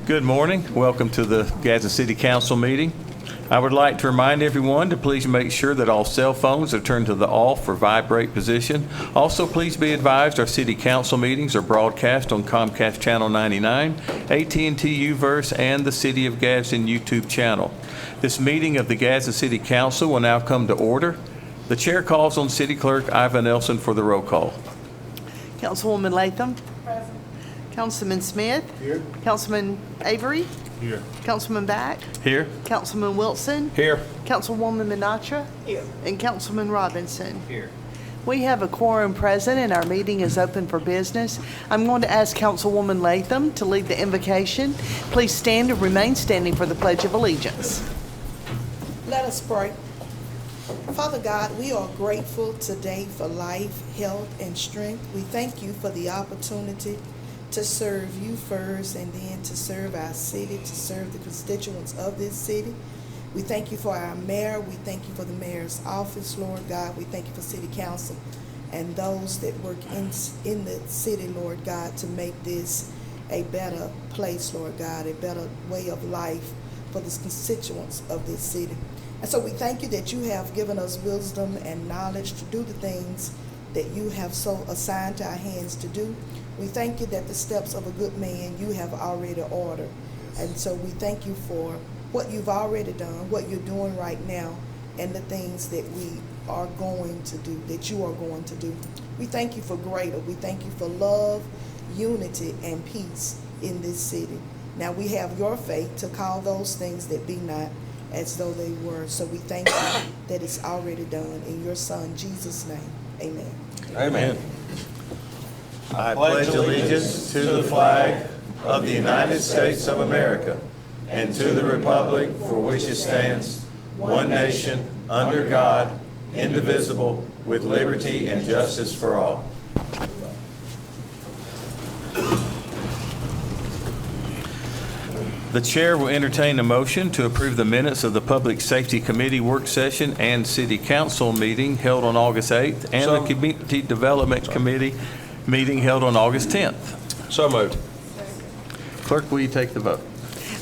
Good morning. Welcome to the Gadsden City Council meeting. I would like to remind everyone to please make sure that all cell phones are turned to the off or vibrate position. Also, please be advised our City Council meetings are broadcast on Comcast Channel 99, AT&T U-verse, and the City of Gadsden YouTube channel. This meeting of the Gadsden City Council will now come to order. The chair calls on City Clerk Iva Nelson for the roll call. Councilwoman Latham. Present. Councilman Smith. Here. Councilman Avery. Here. Councilman Back. Here. Councilman Wilson. Here. Councilwoman Minatra. Here. And Councilman Robinson. Here. We have a quorum present and our meeting is open for business. I'm going to ask Councilwoman Latham to lead the invocation. Please stand and remain standing for the Pledge of Allegiance. Let us pray. Father God, we are grateful today for life, health, and strength. We thank you for the opportunity to serve you first and then to serve our city, to serve the constituents of this city. We thank you for our mayor. We thank you for the mayor's office, Lord God. We thank you for city council and those that work in the city, Lord God, to make this a better place, Lord God, a better way of life for the constituents of this city. And so we thank you that you have given us wisdom and knowledge to do the things that you have so assigned to our hands to do. We thank you that the steps of a good man you have already ordered. And so we thank you for what you've already done, what you're doing right now, and the things that we are going to do, that you are going to do. We thank you for greater. We thank you for love, unity, and peace in this city. Now we have your faith to call those things that be not as though they were. So we thank you that it's already done. In your Son, Jesus' name, amen. Amen. I pledge allegiance to the flag of the United States of America and to the republic for which it stands, one nation, under God, indivisible, with liberty and justice for all. The chair will entertain a motion to approve the minutes of the Public Safety Committee work session and City Council meeting held on August 8th and the Community Development Committee meeting held on August 10th. So moved. Clerk, will you take the vote?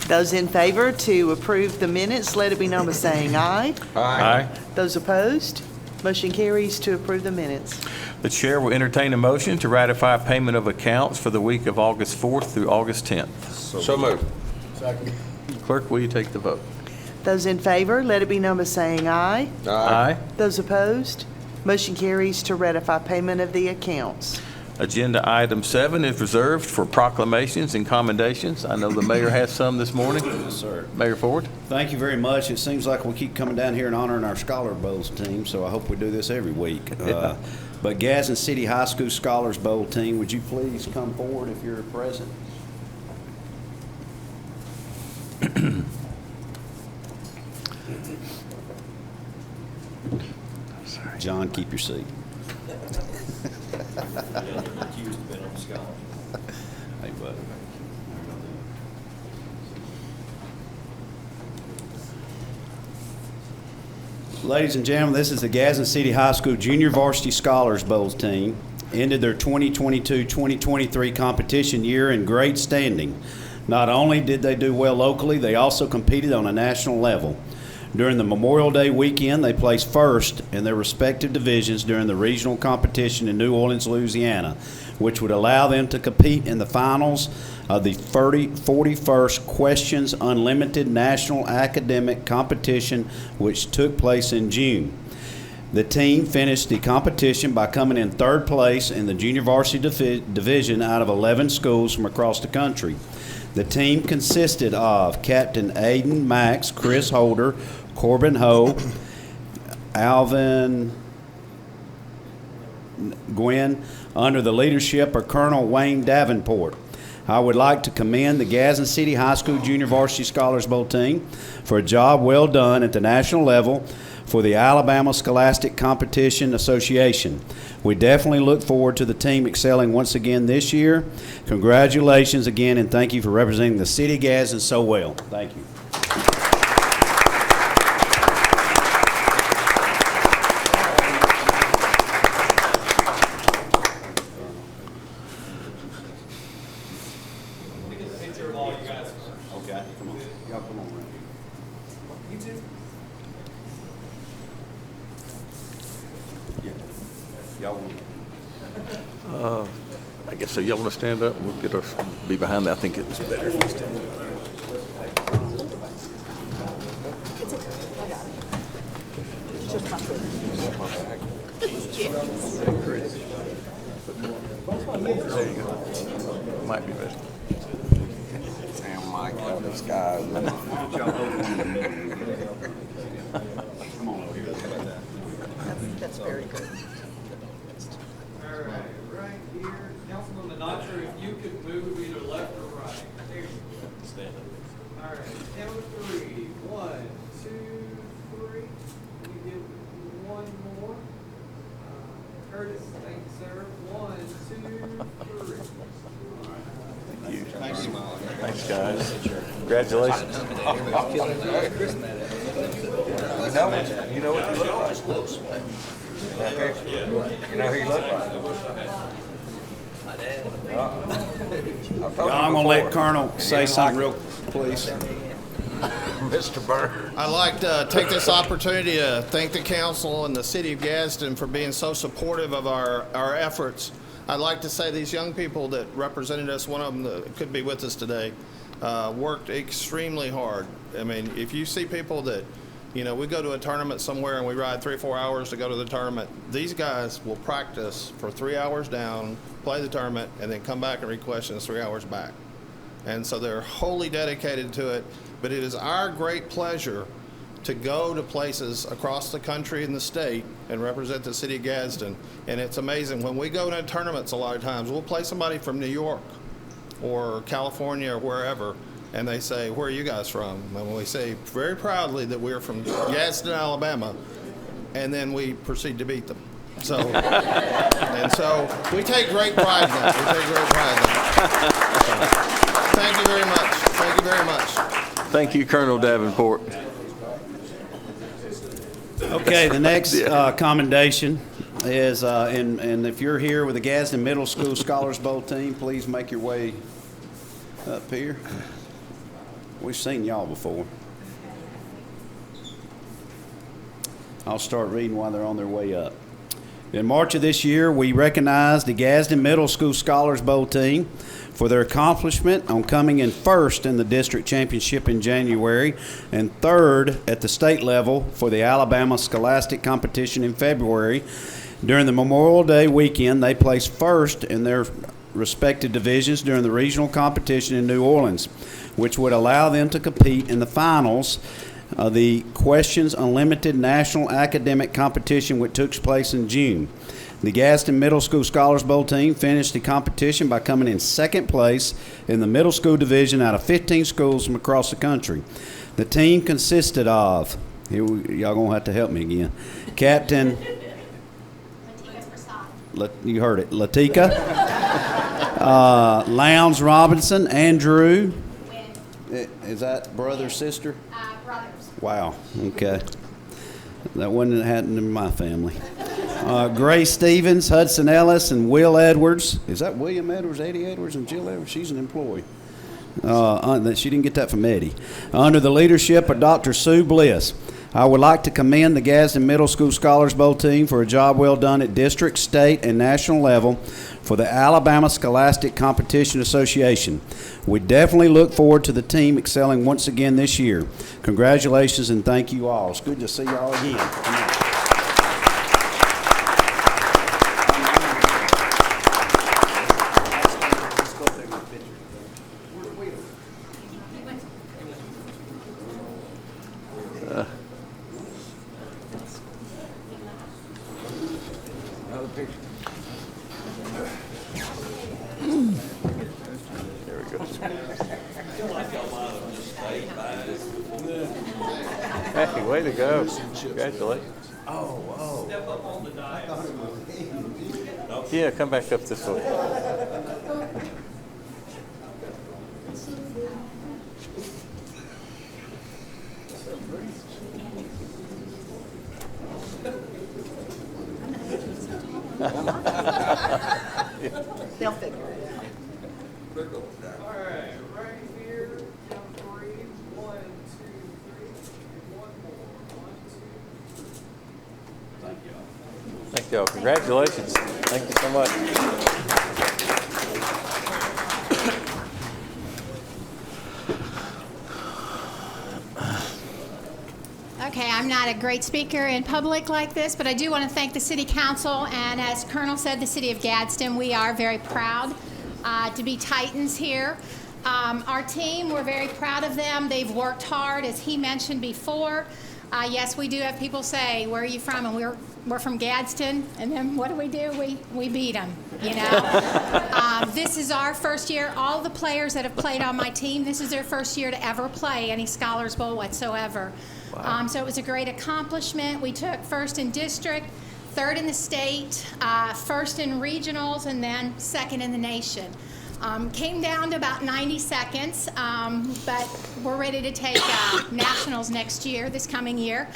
Those in favor to approve the minutes, let it be known by saying aye. Aye. Those opposed, motion carries to approve the minutes. The chair will entertain a motion to ratify payment of accounts for the week of August 4th through August 10th. So moved. Second. Clerk, will you take the vote? Those in favor, let it be known by saying aye. Aye. Those opposed, motion carries to ratify payment of the accounts. Agenda item 7 is reserved for proclamations and commendations. I know the mayor has some this morning. Yes, sir. Mayor Ford. Thank you very much. It seems like we keep coming down here and honoring our Scholar Bowls team, so I hope we do this every week. But Gadsden City High School Scholars Bowl team, would you please come forward if you're present? John, keep your seat. Hey, buddy. Ladies and gentlemen, this is the Gadsden City High School Junior Varsity Scholars Bowl team. Ended their 2022-2023 competition year in great standing. Not only did they do well locally, they also competed on a national level. During the Memorial Day weekend, they placed first in their respective divisions during the regional competition in New Orleans, Louisiana, which would allow them to compete in the finals of the 41st Questions Unlimited National Academic Competition, which took place in June. The team finished the competition by coming in third place in the junior varsity division out of 11 schools from across the country. The team consisted of Captain Aiden Max, Chris Holder, Corbin Ho, Alvin Gwynn, under the leadership of Colonel Wayne Davenport. I would like to commend the Gadsden City High School Junior Varsity Scholars Bowl team for a job well done at the national level for the Alabama Scholastic Competition Association. We definitely look forward to the team excelling once again this year. Congratulations again, and thank you for representing the city of Gadsden so well. Thank you. I guess so. Y'all want to stand up and we'll get our, be behind that. I think it's better if we stand up. There you go. Might be better. Sam Mike up the sky. That's very good. All right, right here. Councilman Menatra, if you could move either left or right. There you go. Stand up. All right, count of three. 1, 2, 3. Let me get one more. Curtis, thank you, sir. 1, 2, 3. Thank you. Thanks, guys. Congratulations. You know what you look like. You know who you look like. I'm going to let Colonel say something real, please. Mr. Byrd. I'd like to take this opportunity to thank the council and the city of Gadsden for being so supportive of our efforts. I'd like to say these young people that represented us, one of them that could be with us today, worked extremely hard. I mean, if you see people that, you know, we go to a tournament somewhere and we ride 3 or 4 hours to go to the tournament, these guys will practice for 3 hours down, play the tournament, and then come back and re-question 3 hours back. And so they're wholly dedicated to it. But it is our great pleasure to go to places across the country and the state and represent the city of Gadsden. And it's amazing. When we go to tournaments a lot of times, we'll play somebody from New York or California or wherever, and they say, where are you guys from? And we say very proudly that we're from Gadsden, Alabama, and then we proceed to beat them. So, and so we take great pride in that. We take great pride in that. So, thank you very much. Thank you very much. Thank you, Colonel Davenport. Okay, the next commendation is, and if you're here with the Gadsden Middle School Scholars Bowl team, please make your way up here. We've seen y'all before. I'll start reading while they're on their way up. In March of this year, we recognized the Gadsden Middle School Scholars Bowl team for their accomplishment on coming in first in the district championship in January and third at the state level for the Alabama Scholastic Competition in February. During the Memorial Day weekend, they placed first in their respective divisions during the regional competition in New Orleans, which would allow them to compete in the finals of the Questions Unlimited National Academic Competition, which took place in June. The Gadsden Middle School Scholars Bowl team finished the competition by coming in second place in the middle school division out of 15 schools from across the country. The team consisted of, y'all going to have to help me again, Captain, you heard it, Latika, Lowndes Robinson, Andrew, is that brother, sister? Brothers. Wow, okay. That wouldn't have happened in my family. Grace Stevens, Hudson Ellis, and Will Edwards. Is that William Edwards, Eddie Edwards, and Jill Edwards? She's an employee. She didn't get that from Eddie. Under the leadership of Dr. Sue Bliss. I would like to commend the Gadsden Middle School Scholars Bowl team for a job well done at district, state, and national level for the Alabama Scholastic Competition Association. We definitely look forward to the team excelling once again this year. Congratulations and thank you all. It's good to see y'all again. Hey, way to go. Congratulations. Step up on the dais. Yeah, come back up this way. They'll figure it out. All right, right here, count 3. 1, 2, 3. One more. 1, 2. Thank y'all. Congratulations. Thank you so much. Okay, I'm not a great speaker in public like this, but I do want to thank the City Council, and as Colonel said, the City of Gadsden, we are very proud to be Titans here. Our team, we're very proud of them. They've worked hard, as he mentioned before. Yes, we do have people say, where are you from? And we're from Gadsden, and then what do? We beat them, you know. This is our first year. All the players that have played on my team, this is their first year to ever play any Scholars Bowl whatsoever. Wow. So it was a great accomplishment. We took first in district, third in the state, first in regionals, and then second in the nation. Came down to about 90 seconds, but we're ready to take nationals next year, this coming year.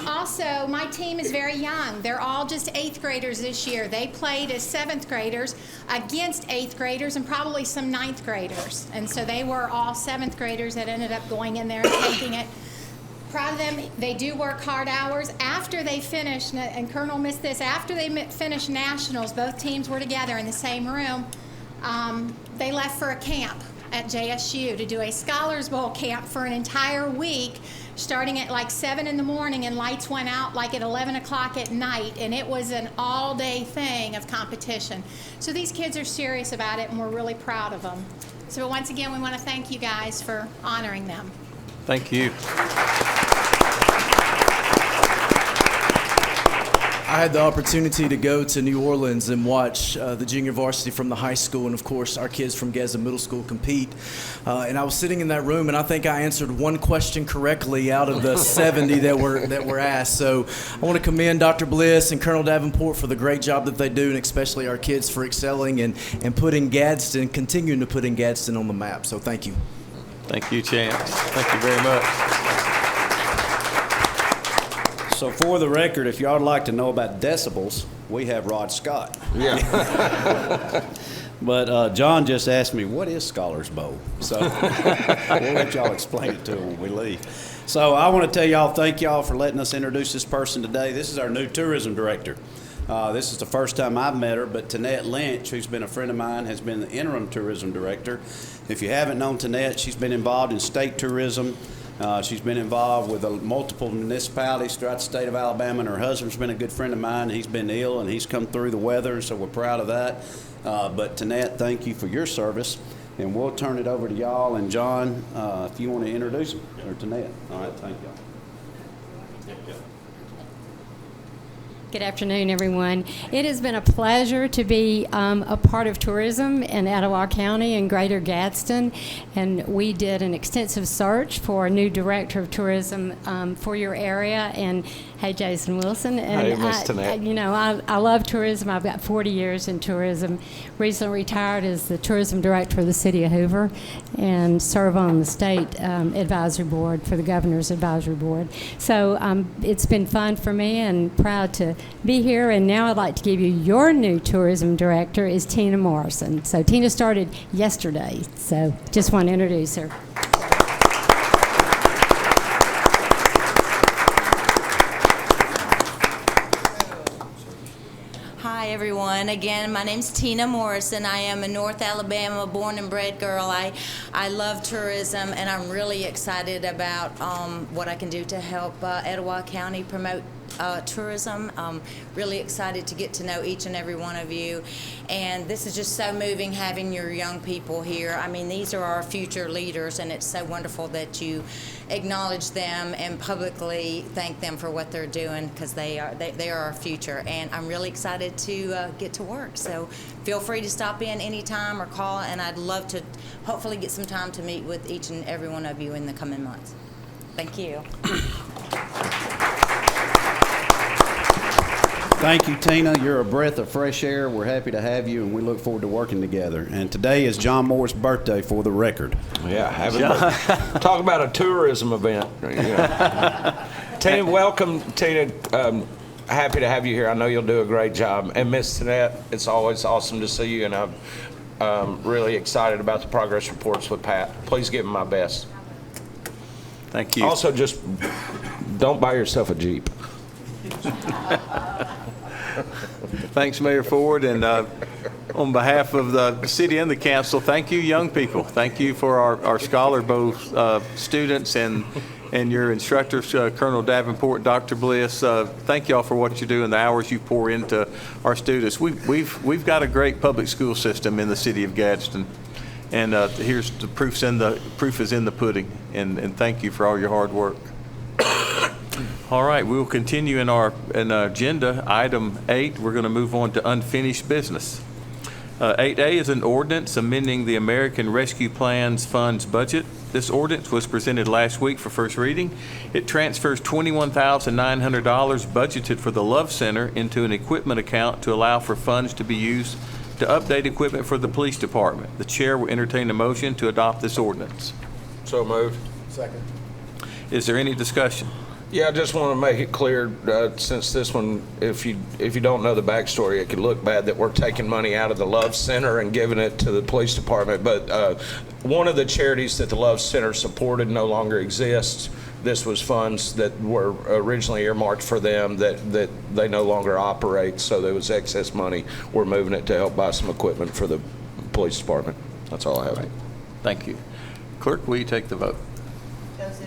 Also, my team is very young. They're all just 8th graders this year. They played as 7th graders against 8th graders and probably some 9th graders. And so they were all 7th graders that ended up going in there and taking it. Proud of them. They do work hard hours. After they finished, and Colonel missed this, after they finished nationals, both teams were together in the same room. They left for a camp at JSU to do a Scholars Bowl camp for an entire week, starting at like 7 in the morning, and lights went out like at 11 o'clock at night, and it was an all-day thing of competition. So these kids are serious about it, and we're really proud of them. So once again, we want to thank you guys for honoring them. Thank you. I had the opportunity to go to New Orleans and watch the junior varsity from the high school and, of course, our kids from Gadsden Middle School compete. And I was sitting in that room, and I think I answered one question correctly out of the 70 that were asked. So I want to commend Dr. Bliss and Colonel Davenport for the great job that they do, and especially our kids for excelling and continuing to put Gadsden on the map. So thank you. Thank you, Chance. Thank you very much. So for the record, if y'all would like to know about decibels, we have Rod Scott. Yeah. But John just asked me, what is Scholars Bowl? So we'll let y'all explain it to him when we leave. So I want to tell y'all, thank y'all for letting us introduce this person today. This is our new tourism director. This is the first time I've met her, but Tanette Lynch, who's been a friend of mine, has been the interim tourism director. If you haven't known Tanette, she's been involved in state tourism. She's been involved with multiple municipalities throughout the state of Alabama, and her husband's been a good friend of mine. He's been ill, and he's come through the weather, so we're proud of that. But Tanette, thank you for your service, and we'll turn it over to y'all. And John, if you want to introduce him, or Tanette. All right, thank y'all. Good afternoon, everyone. It has been a pleasure to be a part of tourism in Etowah County and Greater Gadsden, and we did an extensive search for a new director of tourism for your area. And hey, Jason Wilson. And hey, Miss Tanette. I love tourism. I've got 40 years in tourism. Recently retired as the tourism director of the city of Hoover, and serve on the state advisory board for the governor's advisory board. So it's been fun for me, and proud to be here. And now I'd like to give you your new tourism director is Tina Morrison. So Tina started yesterday, so just want to introduce her. Hi everyone. Again, my name's Tina Morrison. I am a North Alabama born and bred girl. I love tourism, and I'm really excited about what I can do to help Etowah County promote tourism. Really excited to get to know each and every one of you, and this is just so moving having your young people here. I mean, these are our future leaders, and it's so wonderful that you acknowledge them and publicly thank them for what they're doing, because they are our future, and I'm really excited to get to work. So feel free to stop in anytime or call, and I'd love to hopefully get some time to meet with each and every one of you in the coming months. Thank you. Thank you, Tina. You're a breath of fresh air. We're happy to have you, and we look forward to working together. And today is John Moore's birthday, for the record. Yeah, talk about a tourism event. Yeah. Tina, welcome, Tina. Happy to have you here. I know you'll do a great job. And Miss Tanette, it's always awesome to see you, and I'm really excited about the progress reports with Pat. Please give him my best. Thank you. Also, just don't buy yourself a Jeep. Thanks, Mayor Ford, and on behalf of the city and the council, thank you, young people. Thank you for our Scholar Bowl students and your instructors, Colonel Davenport, Dr. Bliss. Thank y'all for what you do and the hours you pour into our students. We've got a great public school system in the city of Gadsden, and here's the proof is in the pudding. And thank you for all your hard work. All right, we'll continue in our agenda. Item 8, we're going to move on to unfinished business. 8A is an ordinance amending the American Rescue Plan's funds budget. This ordinance was presented last week for first reading. It transfers $21,900 budgeted for the Love Center into an equipment account to allow for funds to be used to update equipment for the police department. The chair will entertain a motion to adopt this ordinance. So moved. Second. Is there any discussion? Yeah, I just want to make it clear, since this one, if you don't know the backstory, it could look bad that we're taking money out of the Love Center and giving it to the police department. But one of the charities that the Love Center supported no longer exists. This was funds that were originally earmarked for them that they no longer operate. So there was excess money. We're moving it to help buy some equipment for the police department. That's all I have. Right. Thank you. Clerk, will you take the vote? Those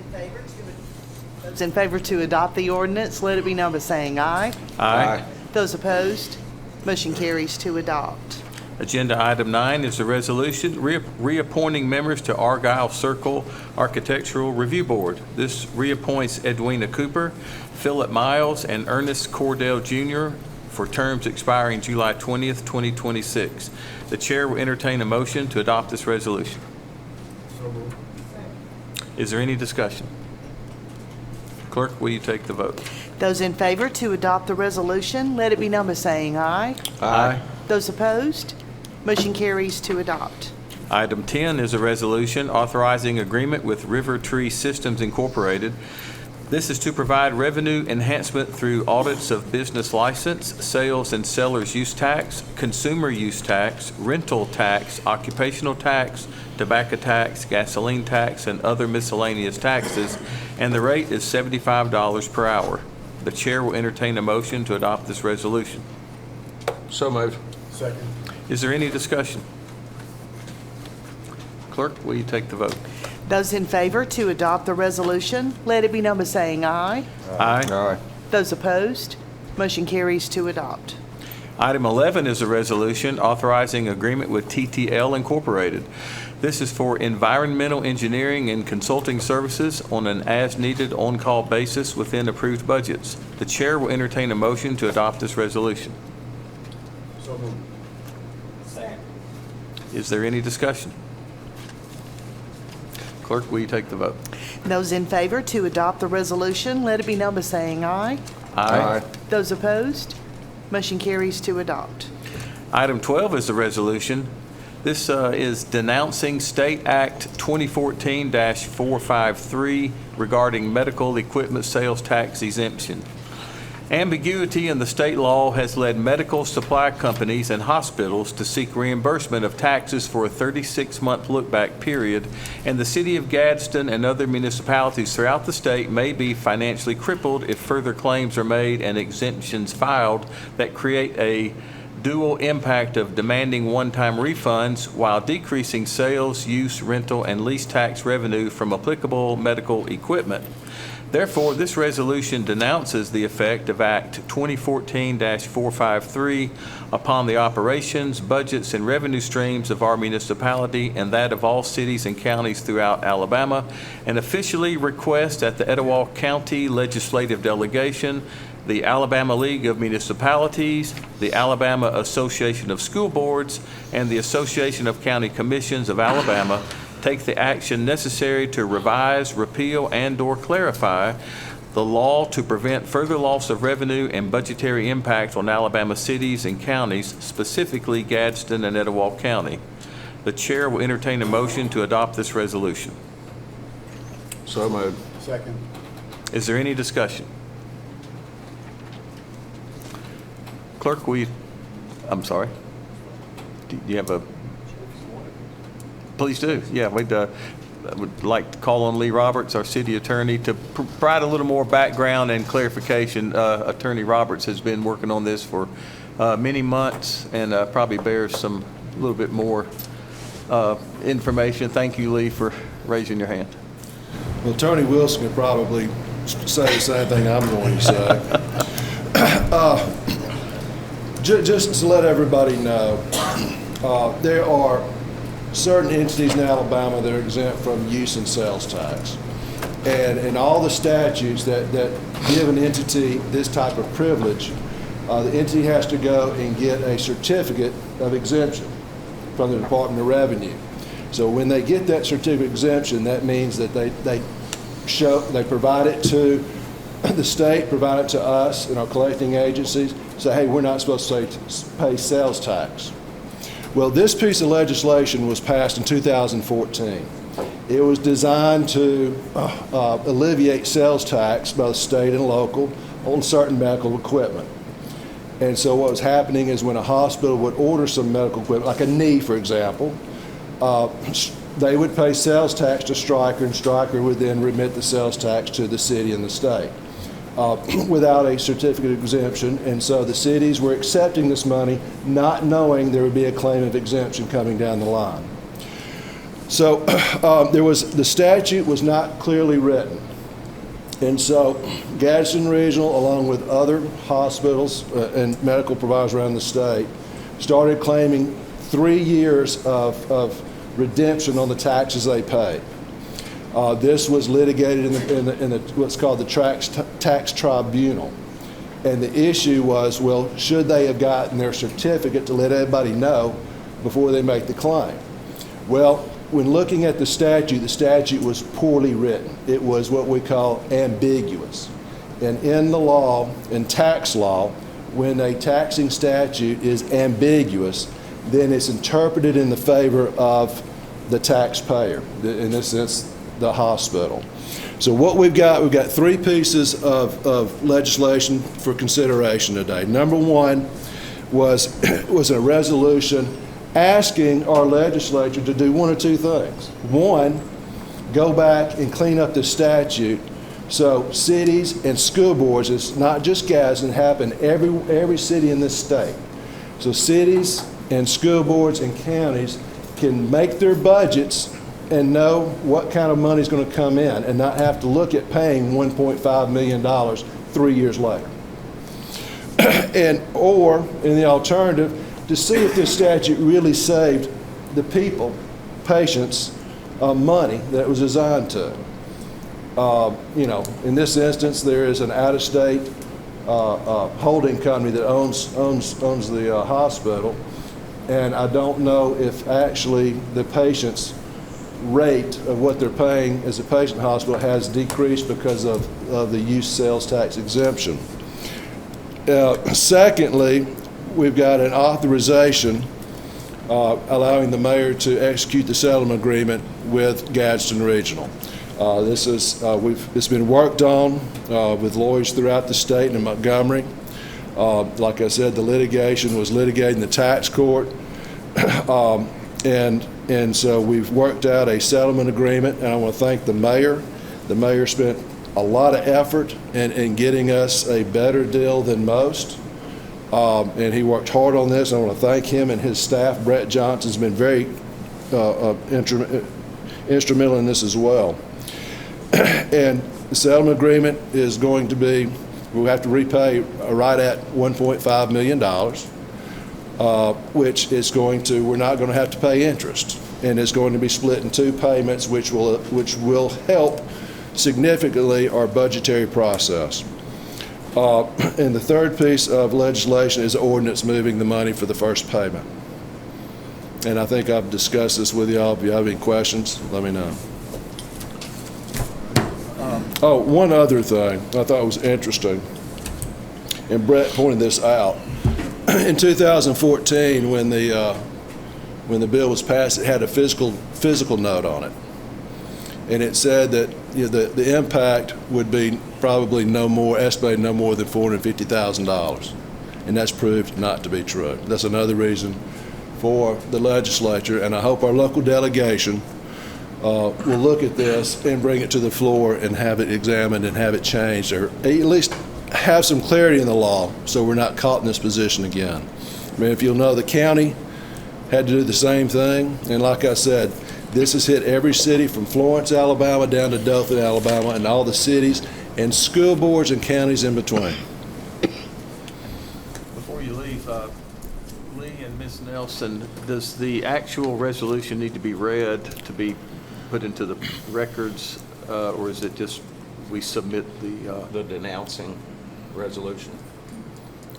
in favor to adopt the ordinance, let it be known by saying aye. Aye. Those opposed, motion carries to adopt. Agenda item 9 is a resolution reappointing members to Argyle Circle Architectural Review Board. This reappoints Edwina Cooper, Philip Miles, and Ernest Cordell Jr. for terms expiring July 20th, 2026. The chair will entertain a motion to adopt this resolution. Is there any discussion? Clerk, will you take the vote? Those in favor to adopt the resolution, let it be known by saying aye. Aye. Those opposed, motion carries to adopt. Item 10 is a resolution authorizing agreement with River Tree Systems Incorporated. This is to provide revenue enhancement through audits of business license, sales and seller's use tax, consumer use tax, rental tax, occupational tax, tobacco tax, gasoline tax, and other miscellaneous taxes, and the rate is $75 per hour. The chair will entertain a motion to adopt this resolution. So moved. Second. Is there any discussion? Clerk, will you take the vote? Those in favor to adopt the resolution, let it be known by saying aye. Aye. Aye. Those opposed, motion carries to adopt. Item 11 is a resolution authorizing agreement with TTL Incorporated. This is for environmental engineering and consulting services on an as-needed on-call basis within approved budgets. The chair will entertain a motion to adopt this resolution. So moved. Is there any discussion? Clerk, will you take the vote? Those in favor to adopt the resolution, let it be known by saying aye. Aye. Those opposed, motion carries to adopt. Item 12 is the resolution. This is denouncing State Act 2014-453 regarding medical equipment sales tax exemption. Ambiguity in the state law has led medical supply companies and hospitals to seek reimbursement of taxes for a 36-month look-back period, and the city of Gadsden and other municipalities throughout the state may be financially crippled if further claims are made and exemptions filed that create a dual impact of demanding one-time refunds while decreasing sales, use, rental, and lease tax revenue from applicable medical equipment. Therefore, this resolution denounces the effect of Act 2014-453 upon the operations, budgets, and revenue streams of our municipality and that of all cities and counties throughout Alabama, and officially requests that the Etowah County Legislative Delegation, the Alabama League of Municipalities, the Alabama Association of School Boards, and the Association of County Commissions of Alabama take the action necessary to revise, repeal, and/or clarify the law to prevent further loss of revenue and budgetary impact on Alabama cities and counties, specifically Gadsden and Etowah County. The chair will entertain a motion to adopt this resolution. So moved. Second. Is there any discussion? Clerk, will you, I'm sorry. Do you have a, please do. Yeah, I would like to call on Lee Roberts, our city attorney, to provide a little more background and clarification. Attorney Roberts has been working on this for many months and probably bears a little bit more information. Thank you, Lee, for raising your hand. Well, Attorney Wilson could probably say the same thing I'm going to say. Just to let everybody know, there are certain entities in Alabama that are exempt from use and sales tax. And in all the statutes that give an entity this type of privilege, the entity has to go and get a certificate of exemption from the Department of Revenue. So when they get that certificate of exemption, that means that they provide it to the state, provide it to us and our collecting agencies, say, hey, we're not supposed to pay sales tax. Well, this piece of legislation was passed in 2014. It was designed to alleviate sales tax by the state and local on certain medical equipment. And so what was happening is when a hospital would order some medical equipment, like a knee, for example, they would pay sales tax to Stryker, and Stryker would then remit the sales tax to the city and the state without a certificate of exemption. And so the cities were accepting this money, not knowing there would be a claim of exemption coming down the line. So the statute was not clearly written. And so Gadsden Regional, along with other hospitals and medical providers around the state, started claiming 3 years of redemption on the taxes they paid. This was litigated in what's called the tax tribunal. And the issue was, well, should they have gotten their certificate to let everybody know before they make the claim? Well, when looking at the statute was poorly written. It was what we call ambiguous. And in the law, in tax law, when a taxing statute is ambiguous, then it's interpreted in the favor of the taxpayer, in this sense, the hospital. So what we've got 3 pieces of legislation for consideration today. Number 1 was a resolution asking our legislature to do 1 or 2 things. 1, go back and clean up the statute so cities and school boards, it's not just Gadsden, happen every city in this state. So cities and school boards and counties can make their budgets and know what kind of money is going to come in and not have to look at paying $1.5 million 3 years later. Or in the alternative, to see if this statute really saved the people, patients, money that it was designed to. In this instance, there is an out-of-state holding company that owns the hospital, and I don't know if actually the patient's rate of what they're paying as a patient hospital has decreased because of the use sales tax exemption. Secondly, we've got an authorization allowing the mayor to execute the settlement agreement with Gadsden Regional. It's been worked on with lawyers throughout the state and in Montgomery. Like I said, the litigation was litigated in the tax court, and so we've worked out a settlement agreement, and I want to thank the mayor. The mayor spent a lot of effort in getting us a better deal than most. And he worked hard on this. I want to thank him and his staff. Brett Johnson's been very instrumental in this as well. And the settlement agreement is going to be, we'll have to repay right at $1.5 million, which is we're not going to have to pay interest. And it's going to be split in 2 payments, which will help significantly our budgetary process. And the third piece of legislation is the ordinance moving the money for the first payment. And I think I've discussed this with y'all. If you have any questions, let me know. One other thing I thought was interesting, and Brett pointed this out. In 2014, when the bill was passed, it had a physical note on it. And it said that the impact would be probably estimated no more than $450,000. And that's proved not to be true. That's another reason for the legislature, and I hope our local delegation will look at this and bring it to the floor and have it examined and have it changed, or at least have some clarity in the law so we're not caught in this position again. I mean, if you'll know, the county had to do the same thing, and like I said, this has hit every city from Florence, Alabama, down to Dothan, Alabama, and all the cities and school boards and counties in between. Before you leave, Lee and Ms. Nelson, does the actual resolution need to be read to be put into the records, or is it just we submit The denouncing resolution.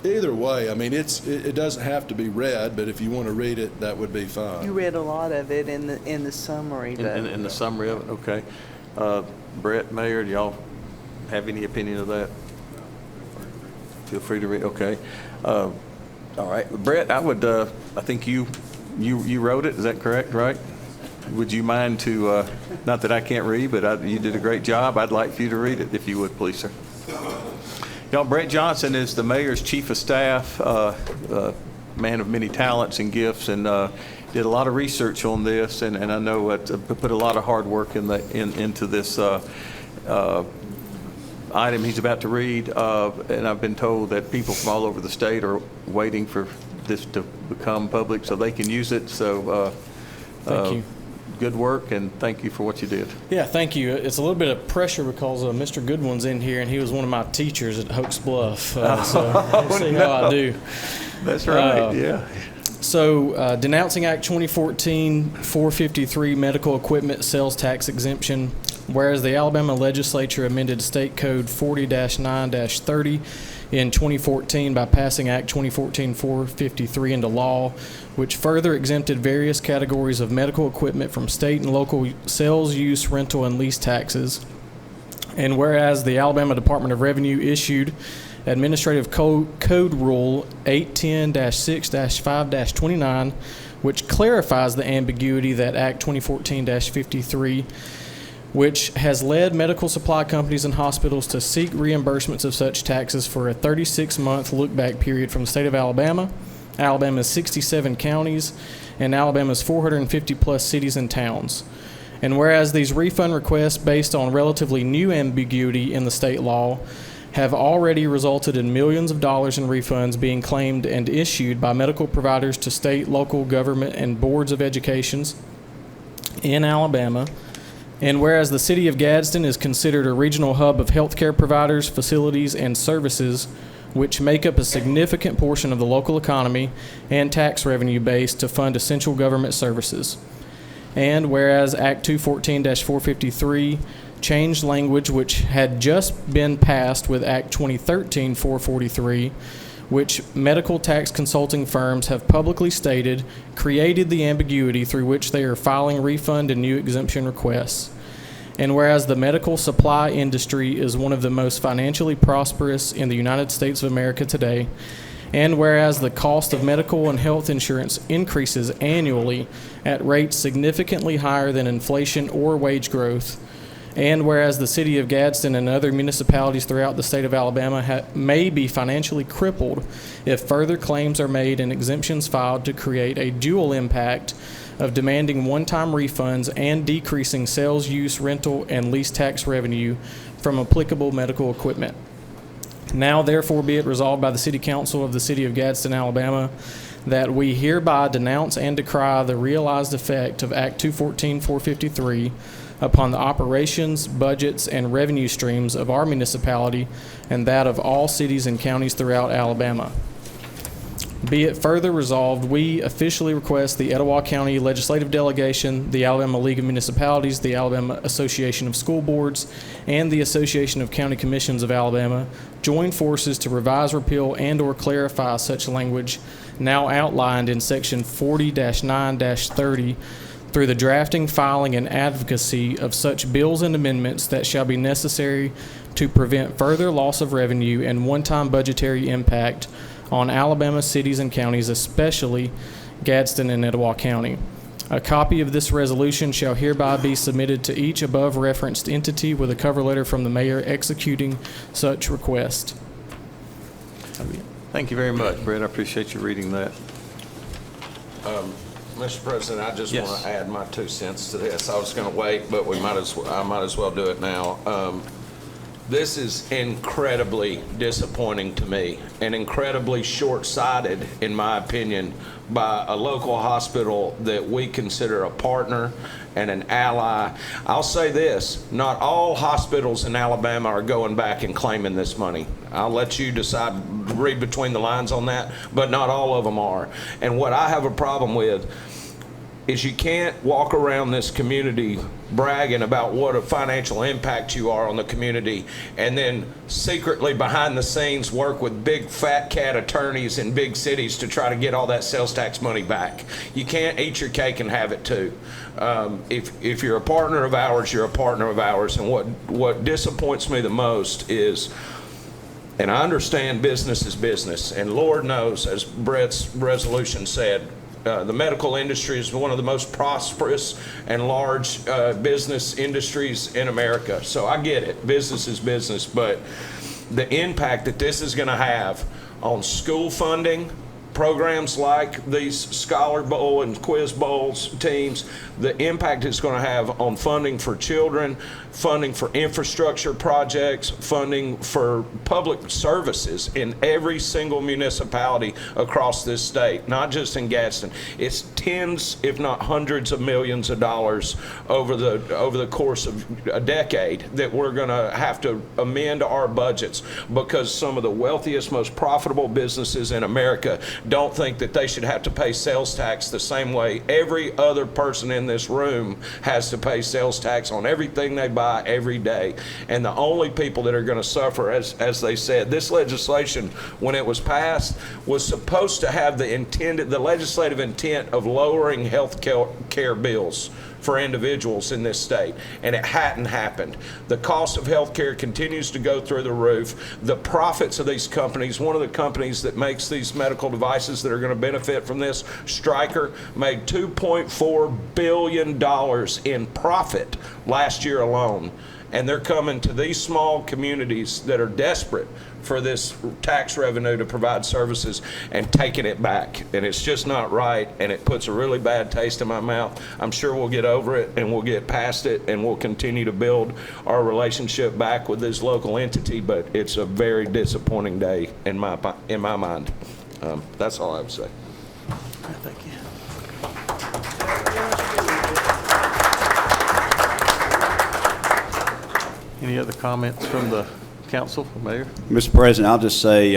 Either way, I mean, it doesn't have to be read, but if you want to read it, that would be You fine. read a lot of it in the summary, though. in the summary of it? Okay. Brett, Mayor, do y'all have any opinion of that? Feel free to read. Okay. All right, Brett, I would. I think you wrote it. Is that correct? Right? Would you mind to? Not that I can't read, but you did a great job. I'd like for you to read it, if you would, please, sir. Y'all, Brett Johnson is the mayor's chief of staff, man of many talents and gifts, and did a lot of research on this, and I know put a lot of hard work into this item he's about to read, and I've been told that people from all over the state are waiting for this to become public so they can use it. So Thank you. Good work, and thank you for what you did. Yeah, thank you. It's a little bit of pressure because Mr. Goodwin's in here, and he was one of my teachers at Hoax Bluff. So we'll see how I do. That's right, yeah. So, denouncing Act 2014-453 medical equipment sales tax exemption, whereas the Alabama legislature amended State Code 40-9-30 in 2014 by passing Act 2014-453 into law, which further exempted various categories of medical equipment from state and local sales, use, rental, and lease taxes. And whereas the Alabama Department of Revenue issued Administrative Code Rule 810-6-5-29, which clarifies the ambiguity that Act 2014-53, which has led medical supply companies and hospitals to seek reimbursements of such taxes for a 36-month look-back period from the state of Alabama, Alabama's 67 counties, and Alabama's 450-plus cities and towns. And whereas these refund requests, based on relatively new ambiguity in the state law, have already resulted in millions of dollars in refunds being claimed and issued by medical providers to state, local government, and boards of education in Alabama. And whereas the city of Gadsden is considered a regional hub of healthcare providers, facilities, and services, which make up a significant portion of the local economy and tax revenue base to fund essential government services. And whereas Act 214-453 changed language which had just been passed with Act 2013-443, which medical tax consulting firms have publicly stated created the ambiguity through which they are filing refund and new exemption requests. And whereas the medical supply industry is one of the most financially prosperous in the United States of America today, and whereas the cost of medical and health insurance increases annually at rates significantly higher than inflation or wage growth, and whereas the city of Gadsden and other municipalities throughout the state of Alabama may be financially crippled if further claims are made and exemptions filed to create a dual impact of demanding one-time refunds and decreasing sales, use, rental, and lease tax revenue from applicable medical equipment. Now, therefore, be it resolved by the City Council of the City of Gadsden, Alabama, that we hereby denounce and decry the realized effect of Act 214-453 upon the operations, budgets, and revenue streams of our municipality and that of all cities and counties throughout Alabama. Be it further resolved, we officially request the Etowah County Legislative Delegation, the Alabama League of Municipalities, the Alabama Association of School Boards, and the Association of County Commissions of Alabama join forces to revise, repeal, and/or clarify such language now outlined in Section 40-9-30 through the drafting, filing, and advocacy of such bills and amendments that shall be necessary to prevent further loss of revenue and one-time budgetary impact on Alabama cities and counties, especially Gadsden and Etowah County. A copy of this resolution shall hereby be submitted to each above referenced entity with a cover letter from the mayor executing such request. Thank you very much, Brett. I appreciate you reading that. Mr. President, I just Yes. want to add my 2 cents to this. I was going to wait, but I might as well do it now. This is incredibly disappointing to me and incredibly short-sighted, in my opinion, by a local hospital that we consider a partner and an ally. I'll say this, not all hospitals in Alabama are going back and claiming this money. I'll let you decide, read between the lines on that, but not all of them are. And what I have a problem with is you can't walk around this community bragging about what a financial impact you are on the community and then secretly behind the scenes work with big fat cat attorneys in big cities to try to get all that sales tax money back. You can't eat your cake and have it too. If you're a partner of ours, you're a partner of ours. And what disappoints me the most is, and I understand business is business, and Lord knows, as Brett's resolution said, the medical industry is one of the most prosperous and large business industries in America. So I get it, business is business, but the impact that this is going to have on school funding, programs like these Scholar Bowl and Quiz Bowls teams, the impact it's going to have on funding for children, funding for infrastructure projects, funding for public services in every single municipality across this state, not just in Gadsden. It's tens, if not hundreds of millions of dollars over the course of a decade that we're going to have to amend our budgets because some of the wealthiest, most profitable businesses in America don't think that they should have to pay sales tax the same way every other person in this room has to pay sales tax on everything they buy every day. And the only people that are going to suffer, as they said, this legislation, when it was passed, was supposed to have the legislative intent of lowering health care bills for individuals in this state, and it hadn't happened. The cost of health care continues to go through the roof. The profits of these companies, one of the companies that makes these medical devices that are going to benefit from this, Stryker, made $2.4 billion in profit last year alone. And they're coming to these small communities that are desperate for this tax revenue to provide services and taking it back. And it's just not right, and it puts a really bad taste in my mouth. I'm sure we'll get over it and we'll get past it and we'll continue to build our relationship back with this local entity, but it's a very disappointing day in my mind. That's all I would say. Thank you. Any other comments from the council, Mayor? Mr. President, I'll just say,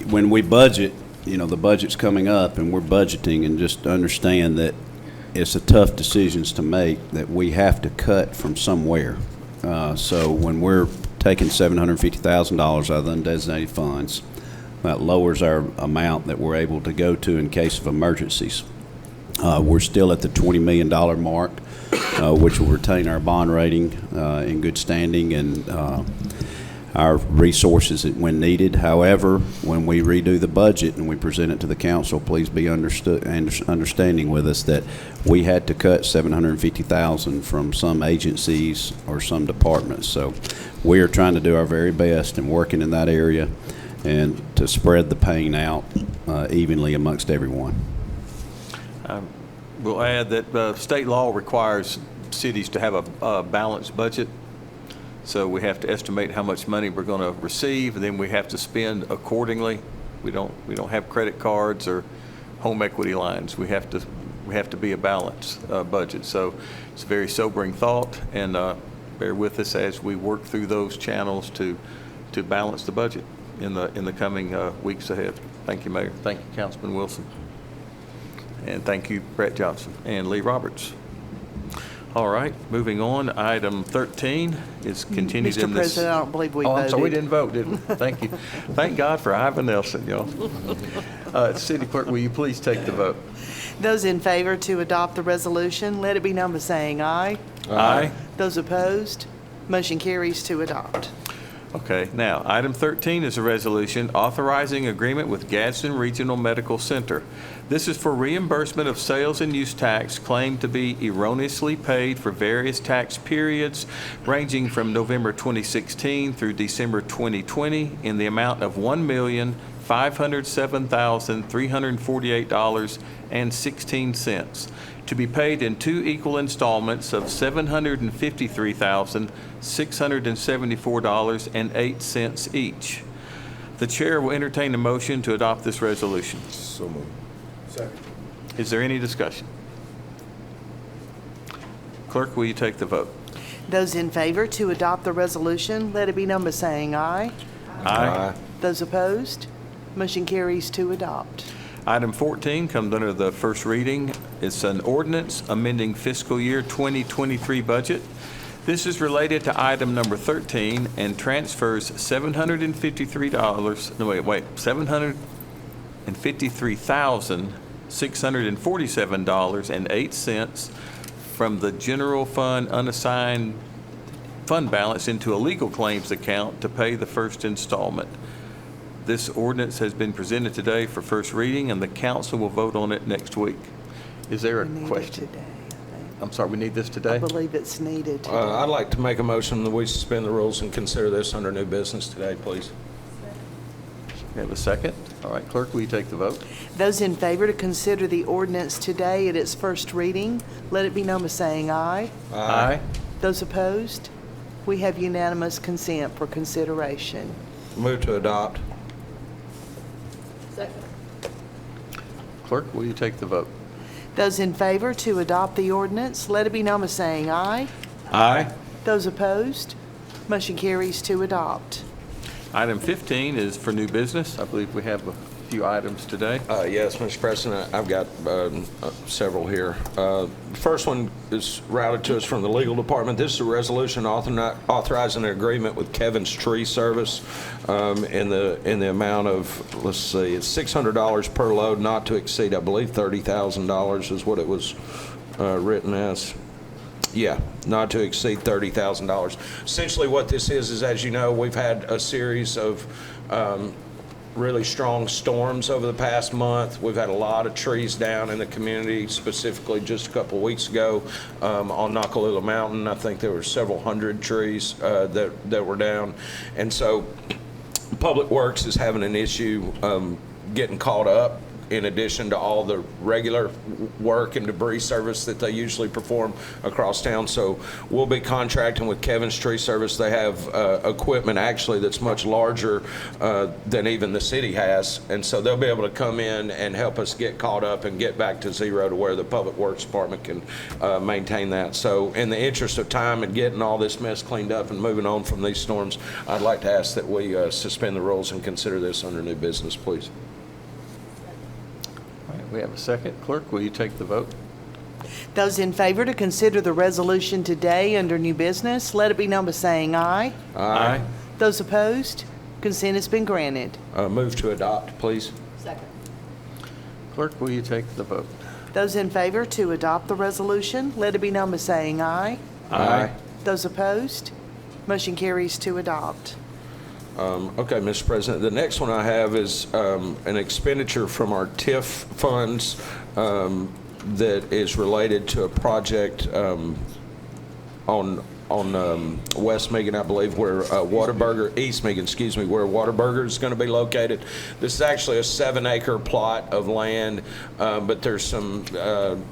when we budget, the budget's coming up and we're budgeting, and just understand that it's a tough decisions to make, that we have to cut from somewhere. So when we're taking $750,000 out of the undesignated funds, that lowers our amount that we're able to go to in case of emergencies. We're still at the $20 million mark, which will retain our bond rating in good standing and our resources when needed. However, when we redo the budget and we present it to the council, please be understanding with us that we had to cut $750,000 from some agencies or some departments. So we are trying to do our very best and working in that area and to spread the pain out evenly amongst everyone. We'll add that state law requires cities to have a balanced budget. So we have to estimate how much money we're going to receive, and then we have to spend accordingly. We don't have credit cards or home equity lines. We have to be a balanced budget. So it's a very sobering thought, and bear with us as we work through those channels to balance the budget in the coming weeks ahead. Thank you, Mayor. Thank you, Councilman Wilson. And thank you, Brett Johnson and Lee Roberts. All right, moving on. Item 13 is continued Mr. in this. President, I don't believe we voted. I'm sorry, we didn't vote, did we? Thank you. Thank God for Ivan Nelson, y'all. City Clerk, will you please take the vote? Those in favor to adopt the resolution, let it be known by saying aye. Aye. Those opposed, motion carries to adopt. Okay, now, item 13 is a resolution authorizing agreement with Gadsden Regional Medical Center. This is for reimbursement of sales and use tax claimed to be erroneously paid for various tax periods ranging from November 2016 through December 2020 in the amount of $1,507,348 $7,000,000.16 to be paid in 2 equal installments of $753,674.08 each. The chair will entertain a motion to adopt this resolution. So moved. Second. Is there any discussion? Clerk, will you take the vote? Those in favor to adopt the resolution, let it be known by saying aye. Aye. Those opposed, motion carries to adopt. Item 14 comes under the first reading. It's an ordinance amending fiscal year 2023 budget. This is related to item number 13 and transfers $753,647.08 from the general fund unassigned fund balance into a legal claims account to pay the first installment. This ordinance has been presented today for first reading, and the council will vote on it next week. Is there a We need it question? today, I think. I'm sorry, we need this today? I believe it's needed today. I'd like to make a motion that we suspend the rules and consider this under new business today, please. We have a second? All right, clerk, will you take the vote? Those in favor to consider the ordinance today at its first reading, let it be known by saying aye. Aye. Those opposed, we have unanimous consent for consideration. Move to adopt. Clerk, will you take the vote? Those in favor to adopt the ordinance, let it be known by saying aye. Aye. Those opposed, motion carries to adopt. Item 15 is for new business. I believe we have a few items today. Yes, Mr. President, I've got several here. The first one is routed to us from the legal department. This is a resolution authorizing an agreement with Kevin's Tree Service in the amount of, let's see, it's $600 per load, not to exceed, I believe, $30,000 is what it was written as. Yeah, not to exceed $30,000. Essentially what this is, as you know, we've had a series of really strong storms over the past month. We've had a lot of trees down in the community, specifically just a couple of weeks ago on Nakalula Mountain. I think there were several hundred trees that were down. And so Public Works is having an issue getting caught up, in addition to all the regular work and debris service that they usually perform across town. So we'll be contracting with Kevin's Tree Service. They have equipment actually that's much larger than even the city has. And so they'll be able to come in and help us get caught up and get back to zero to where the Public Works Department can maintain that. So in the interest of time and getting all this mess cleaned up and moving on from these storms, I'd like to ask that we suspend the rules and consider this under new business, please. All right, we have a second. Clerk, will you take the vote? Those in favor to consider the resolution today under new business, let it be known by saying aye. Aye. Those opposed, consent has been granted. Move to adopt, please. Clerk, will you take the vote? Those in favor to adopt the resolution, let it be known by saying aye. Aye. Those opposed, motion carries to adopt. Okay, Mr. President, the next one I have is an expenditure from our TIF funds that is related to a project on West Megan, I believe, where East Megan, excuse me, where Whataburger is going to be located. This is actually a 7-acre plot of land, but there's some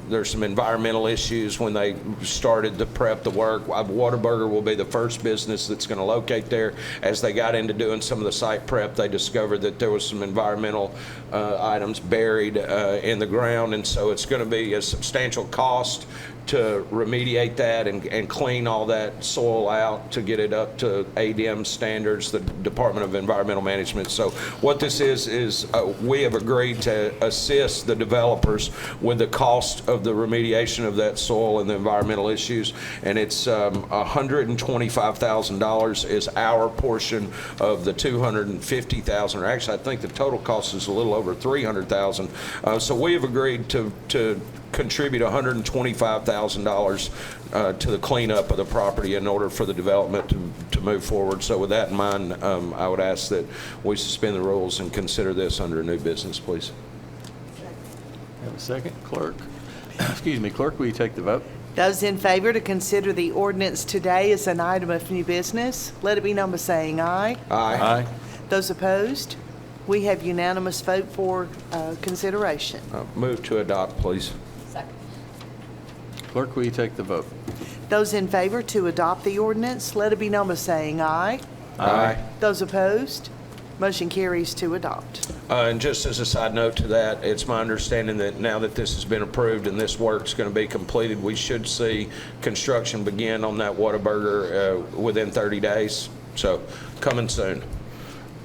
environmental issues when they started to prep the work. Whataburger will be the first business that's going to locate there. As they got into doing some of the site prep, they discovered that there was some environmental items buried in the ground, and so it's going to be a substantial cost to remediate that and clean all that soil out to get it up to ADM standards, the Department of Environmental Management. So what this is we have agreed to assist the developers with the cost of the remediation of that soil and the environmental issues, and it's $125,000 is our portion of the $250,000, or actually I think the total cost is a little over $300,000. So we have agreed to contribute $125,000 to the cleanup of the property in order for the development to move forward. So with that in mind, I would ask that we suspend the rules and consider this under new business, please. Have a second. Clerk, excuse me, Clerk, will you take the vote? Those in favor to consider the ordinance today as an item of new business, let it be known by saying aye. Aye. Those opposed, We have unanimous vote for consideration. Move to adopt, please. Clerk, will you take the vote? Those in favor to adopt the ordinance, let it be known by saying aye. Aye. Those opposed, motion carries to adopt. And just as a side note to that, it's my understanding that now that this has been approved and this work's going to be completed, we should see construction begin on that Whataburger within 30 days. So coming soon.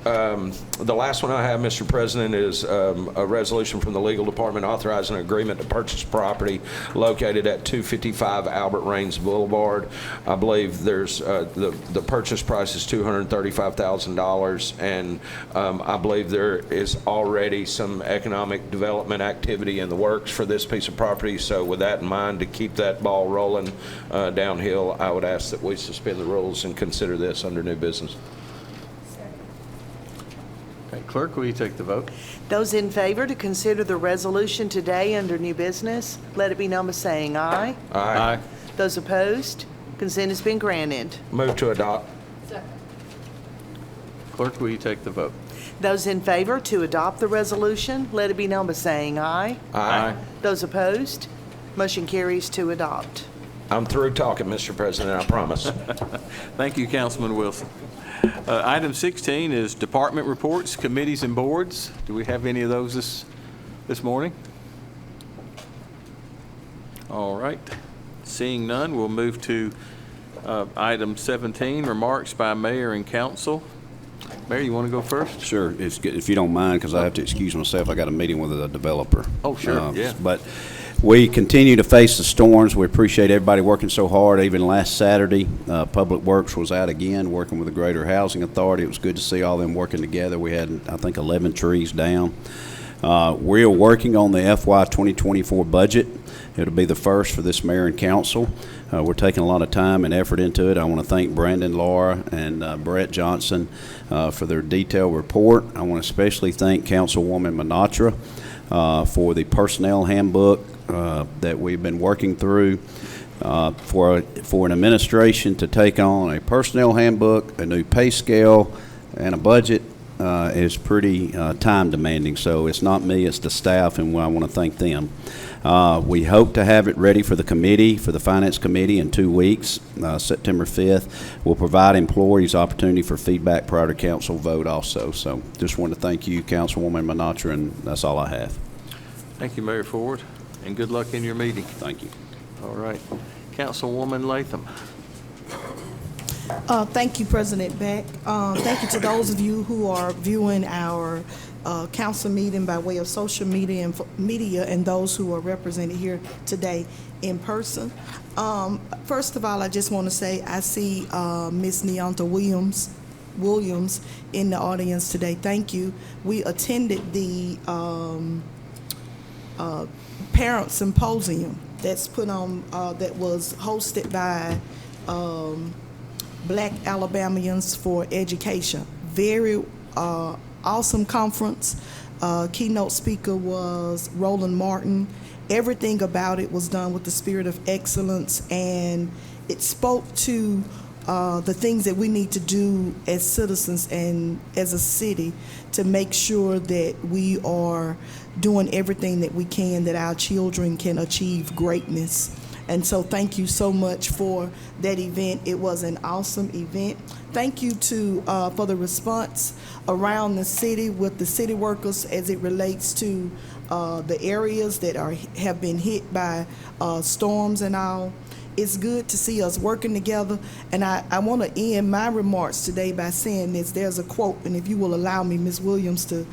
The last one I have, Mr. President, is a resolution from the legal department authorizing an agreement to purchase property located at 255 Albert Raines Boulevard. I believe there's the purchase price is $235,000, and I believe there is already some economic development activity in the works for this piece of property. So with that in mind, to keep that ball rolling downhill, I would ask that we suspend the rules and consider this under new business. Okay, Clerk, will you take the vote? Those in favor to consider the resolution today under new business, let it be known by saying aye. Aye. Those opposed, consent has been granted. Move to adopt. Clerk, will you take the vote? Those in favor to adopt the resolution, let it be known by saying aye. Aye. Those opposed, motion carries to adopt. I'm through talking, Mr. President, I promise. Thank you, Councilman Wilson. Item 16 is department reports, committees, and boards. Do we have any of those this morning? All right. Seeing none, we'll move to item 17, remarks by mayor and council. Mayor, you want to go first? Sure, if you don't mind, because I have to excuse myself. I got a meeting with a developer. Oh, sure, yeah. But we continue to face the storms. We appreciate everybody working so hard. Even last Saturday, Public Works was out again working with the Greater Housing Authority. It was good to see all them working together. We had, I think, 11 trees down. We're working on the FY 2024 budget. It'll be the first for this mayor and council. We're taking a lot of time and effort into it. I want to thank Brandon, Laura, and Brett Johnson for their detailed report. I want to especially thank Councilwoman Manatra for the personnel handbook that we've been working through. For an administration to take on a personnel handbook, a new pay scale, and a budget is pretty time demanding. So it's not me, it's the staff, and I want to thank them. We hope to have it ready for the committee, for the Finance Committee, in 2 weeks, September 5th. We'll provide employees opportunity for feedback prior to council vote also. So just want to thank you, Councilwoman Manatra, and that's all I have. Thank you, Mayor Ford, and good luck in your meeting. Thank you. All right. Councilwoman Latham. Thank you, President Beck. Thank you to those of you who are viewing our council meeting by way of social media and those who are represented here today in person. First of all, I just want to say I see Ms. Neonta Williams in the audience today. Thank you. We attended the parent symposium that's put on, that was hosted by Black Alabamians for Education. Very awesome conference. Keynote speaker was Roland Martin. Everything about it was done with the spirit of excellence, and it spoke to the things that we need to do as citizens and as a city to make sure that we are doing everything that we can, that our children can achieve greatness. And so thank you so much for that event. It was an awesome event. Thank you for the response around the city with the city workers as it relates to the areas that have been hit by storms and all. It's good to see us working together. And I want to end my remarks today by saying this. There's a quote, and if you will allow me, Ms. Williams, to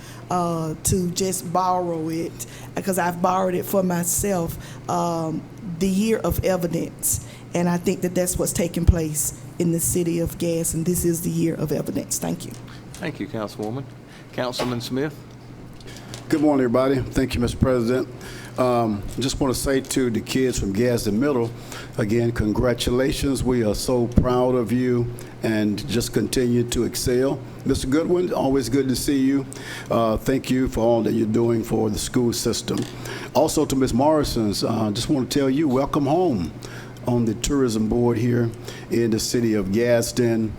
just borrow it, because I've borrowed it for myself. The year of evidence, and I think that that's what's taking place in the city of Gadsden, and this is the year of evidence. Thank you. Thank you, Councilwoman. Councilman Smith. Good morning, everybody. Thank you, Mr. President. Just want to say to the kids from Gadsden Middle, again, congratulations. We are so proud of you, and just continue to excel. Mr. Goodwin, always good to see you. Thank you for all that you're doing for the school system. Also to Ms. Morrison's, just want to tell you, welcome home on the tourism board here in the city of Gadsden.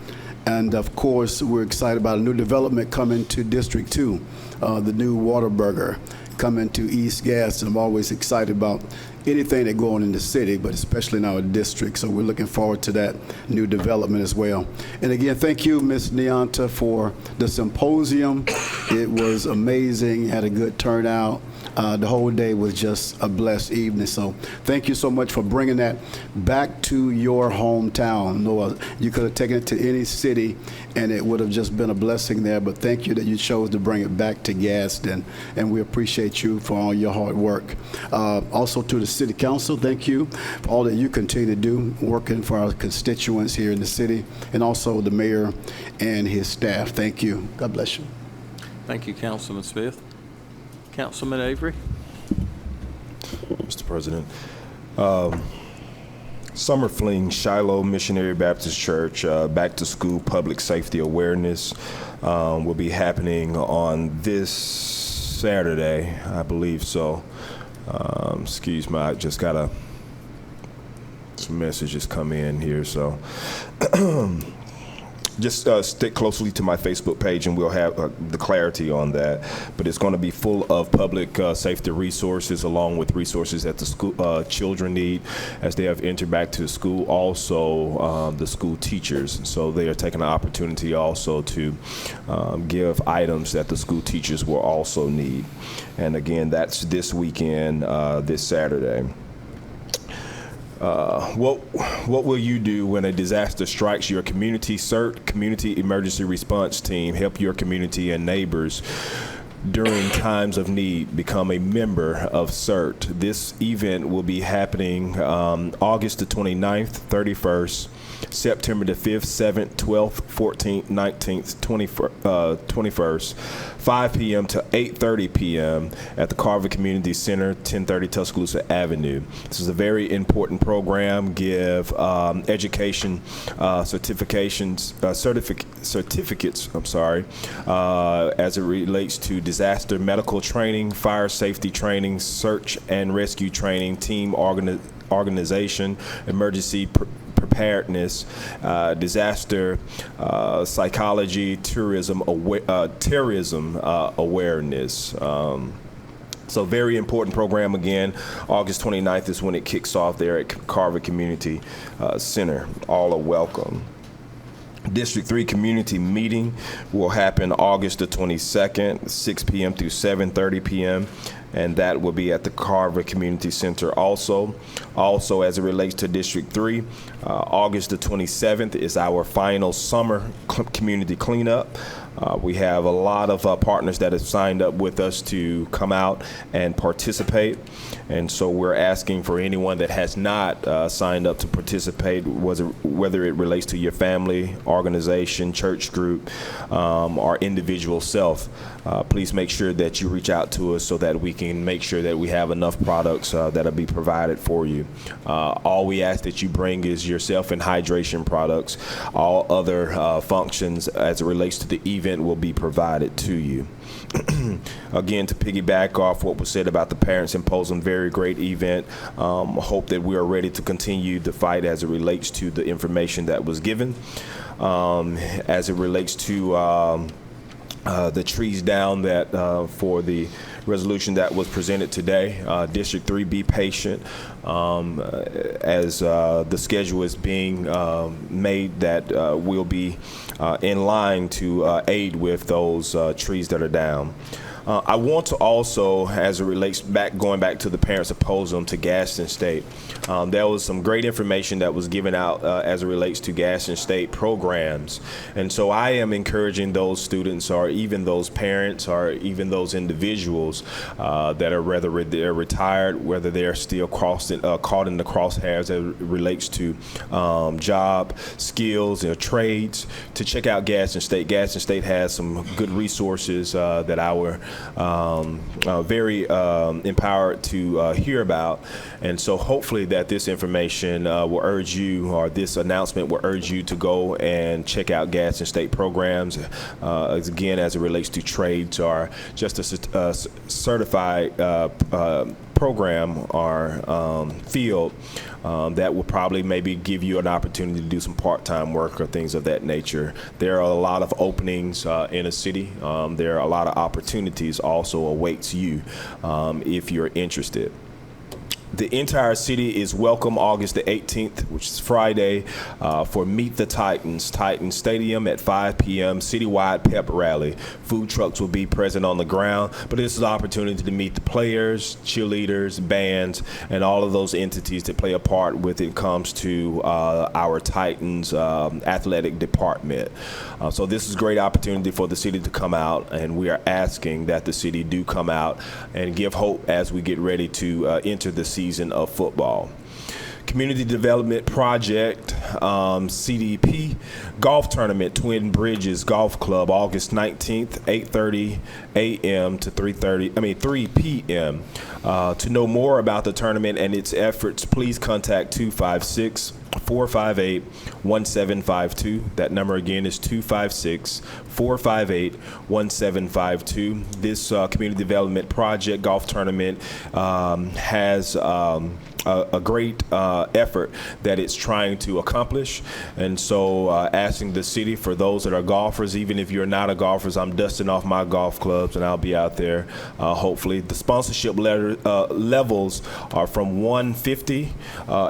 And of course, we're excited about a new development coming to District 2, the new Whataburger coming to East Gadsden. I'm always excited about anything that going in the city, but especially in our district. So we're looking forward to that new development as well. And again, thank you, Ms. Neonta, for the symposium. It was amazing, had a good turnout. The whole day was just a blessed evening. So thank you so much for bringing that back to your hometown. No, you could have taken it to any city and it would have just been a blessing there. But thank you that you chose to bring it back to Gadsden. And we appreciate you for all your hard work. Also to the City Council, thank you for all that you continue to do, working for our constituents here in the city, and also the mayor and his staff. Thank you. God bless you. Thank you, Councilman Smith. Councilman Avery. Mr. President, Summer Fling, Shiloh Missionary Baptist Church, back to school public safety awareness will be happening on this Saturday, I believe so. Excuse me, I just got some messages come in here, so just stick closely to my Facebook page and we'll have the clarity on that. But it's going to be full of public safety resources along with resources that the school children need as they have entered back to school. Also, the school teachers. So they are taking an opportunity also to give items that the school teachers will also need. And again, that's this weekend, this Saturday. What will you do when a disaster strikes? Your community CERT, Community Emergency Response Team, help your community and neighbors during times of need. Become a member of CERT. This event will be happening August the 29th, 31st, September the 5th, 7th, 12th, 14th, 19th, 21st, 5 p.m. to 8:30 p.m. at the Carver Community Center, 1030 Tuscaloosa Avenue. This is a very important program. Give education certificates, as it relates to disaster medical training, fire safety training, search and rescue training, team organization, emergency preparedness, disaster psychology, terrorism awareness. So very important program. Again, August 29th is when it kicks off there at Carver Community Center. All are welcome. District 3 community meeting will happen August the 22nd, 6 p.m. through 7:30 p.m. and that will be at the Carver Community Center also. Also, as it relates to District 3, August the 27th is our final summer community cleanup. We have a lot of partners that have signed up with us to come out and participate. And so we're asking for anyone that has not signed up to participate, whether it relates to your family, organization, church group, or individual self, please make sure that you reach out to us so that we can make sure that we have enough products that'll be provided for you. All we ask that you bring is yourself and hydration products. All other functions as it relates to the event will be provided to you. Again, to piggyback off what was said about the Parent Symposium, very great event. Hope that we are ready to continue the fight as it relates to the information that was given. As it relates to the trees down that for the resolution that was presented today. District 3, be patient as the schedule is being made that we'll be in line to aid with those trees that are down. I want to also, as it relates going back to the Parent Symposium to Gadsden State, there was some great information that was given out as it relates to Gadsden State programs. And so I am encouraging those students or even those parents or even those individuals that are whether they're retired, whether they're still caught in the crosshairs as it relates to job, skills, trades, to check out Gadsden State. Gadsden State has some good resources that our very empowered to hear about. And so hopefully that this information will urge you, or this announcement will urge you to go and check out Gadsden State programs, again, as it relates to trades or just a certified program or field that will probably maybe give you an opportunity to do some part-time work or things of that nature. There are a lot of openings in a city. There are a lot of opportunities also awaits you if you're interested. The entire city is welcome August the 18th, which is Friday, for Meet the Titans, Titans Stadium at 5 p.m., citywide pep rally. Food trucks will be present on the ground, but this is an opportunity to meet the players, cheerleaders, bands, and all of those entities that play a part when it comes to our Titans athletic department. So this is a great opportunity for the city to come out, and we are asking that the city do come out and give hope as we get ready to enter the season of football. Community Development Project, CDP, Golf Tournament, Twin Bridges Golf Club, August 19th, 8:30 a.m. to 3 p.m. To know more about the tournament and its efforts, please contact 256-458-1752. That number again is 256-458-1752. This Community Development Project Golf Tournament has a great effort that it's trying to accomplish. And so asking the city, for those that are golfers, even if you're not a golfer, I'm dusting off my golf clubs and I'll be out there hopefully. The sponsorship levels are from $150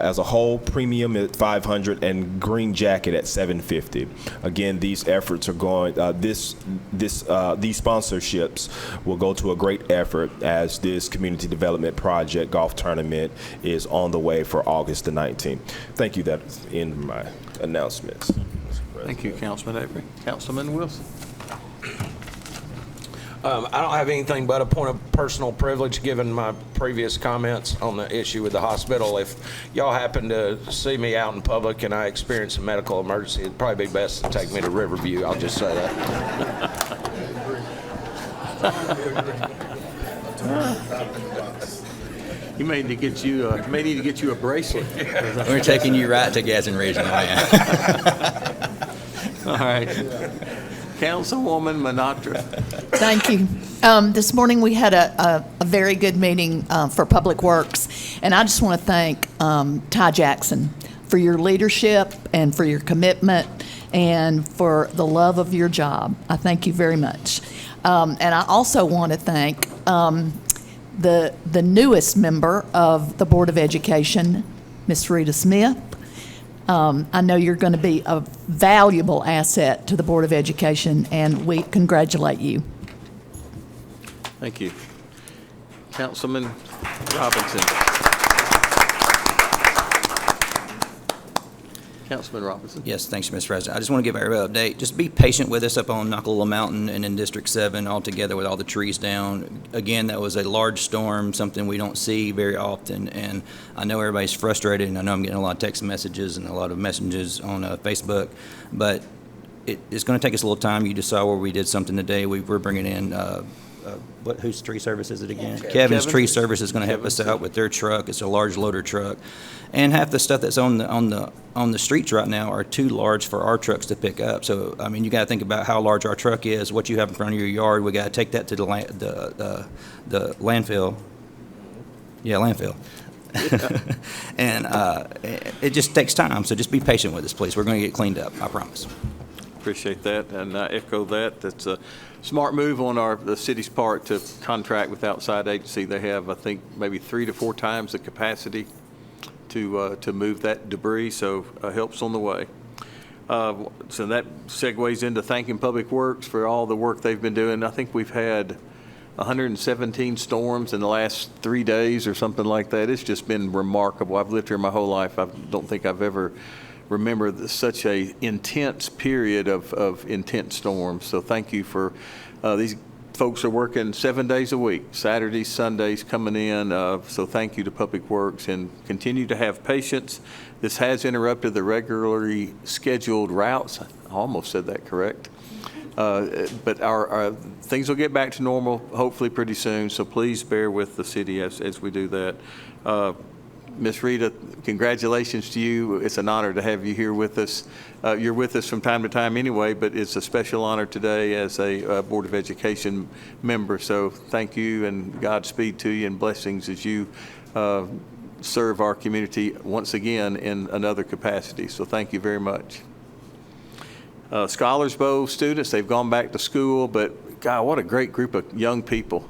as a whole, premium at $500, and green jacket at $750. Again, these efforts are going, these sponsorships will go to a great effort as this Community Development Project Golf Tournament is on the way for August the 19th. Thank you. That's the end of my announcements. Thank you, Councilman Avery. Councilman Wilson. I don't have anything but a point of personal privilege, given my previous comments on the issue with the hospital. If y'all happen to see me out in public and I experience a medical emergency, it'd probably be best to take me to Riverview. I'll just say that. You may need to get you a bracelet. We're taking you right to Gadsden Regional, man. All right. Councilwoman Manatra. Thank you. This morning we had a very good meeting for Public Works, and I just want to thank Ty Jackson for your leadership and for your commitment and for the love of your job. I thank you very much. And I also want to thank the newest member of the Board of Education, Ms. Rita Smith. I know you're going to be a valuable asset to the Board of Education, and we congratulate you. Thank you. Councilman Robinson. Councilman Robinson. Yes, thanks, Mr. President. I just want to give everybody an update. Just be patient with us up on Knuckle Mountain and in District 7 all together with all the trees down. Again, that was a large storm, something we don't see very often, and I know everybody's frustrated, and I know I'm getting a lot of text messages and a lot of messages on Facebook, but it's going to take us a little time. You just saw where we did something today. We're bringing in whose tree service is it again? Kevin's Tree Service is going to help us out with their truck. It's a large loader truck, and half the stuff that's on the streets right now are too large for our trucks to pick up. So I mean, you got to think about how large our truck is, what you have in front of your yard. We got to take that to the landfill. Yeah, landfill. And it just takes time. So just be patient with us, please. We're going to get cleaned up. I promise. Appreciate that, and I echo that. That's a smart move on the city's part to contract with outside agency. They have, I think, maybe 3 to 4 times the capacity to move that debris, so help's on the way. So that segues into thanking Public Works for all the work they've been doing. I think we've had 117 storms in the last 3 days or something like that. It's just been remarkable. I've lived here my whole life. I don't think I've ever remember such a intense period of intense storms. So thank you for these folks are working 7 days a week, Saturdays, Sundays coming in. So thank you to Public Works, and continue to have patience. This has interrupted the regularly scheduled routes. I almost said that correct. But our things will get back to normal hopefully pretty soon. So please bear with the city as we do that. Ms. Rita, congratulations to you. It's an honor to have you here with us. You're with us from time to time anyway, but it's a special honor today as a Board of Education member. So thank you and Godspeed to you and blessings as you serve our community once again in another capacity. So thank you very much. Scholars Bowl students, they've gone back to school, but God, what a great group of young people.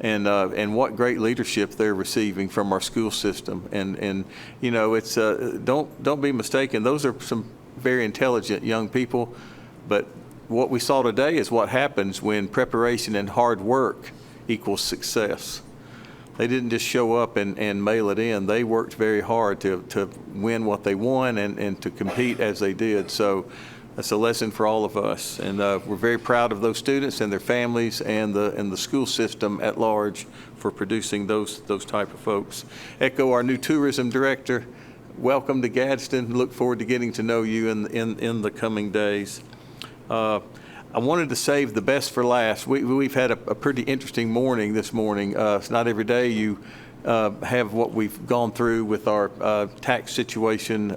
And what great leadership they're receiving from our school system. And you know, it's don't be mistaken. Those are some very intelligent young people, but what we saw today is what happens when preparation and hard work equals success. They didn't just show up and mail it in. They worked very hard to win what they won and to compete as they did. So that's a lesson for all of us, and we're very proud of those students and their families and the school system at large for producing those type of folks. Echo, our new tourism director, welcome to Gadsden. Look forward to getting to know you in the coming days. I wanted to save the best for last. We've had a pretty interesting morning this morning. It's not every day you have what we've gone through with our tax situation,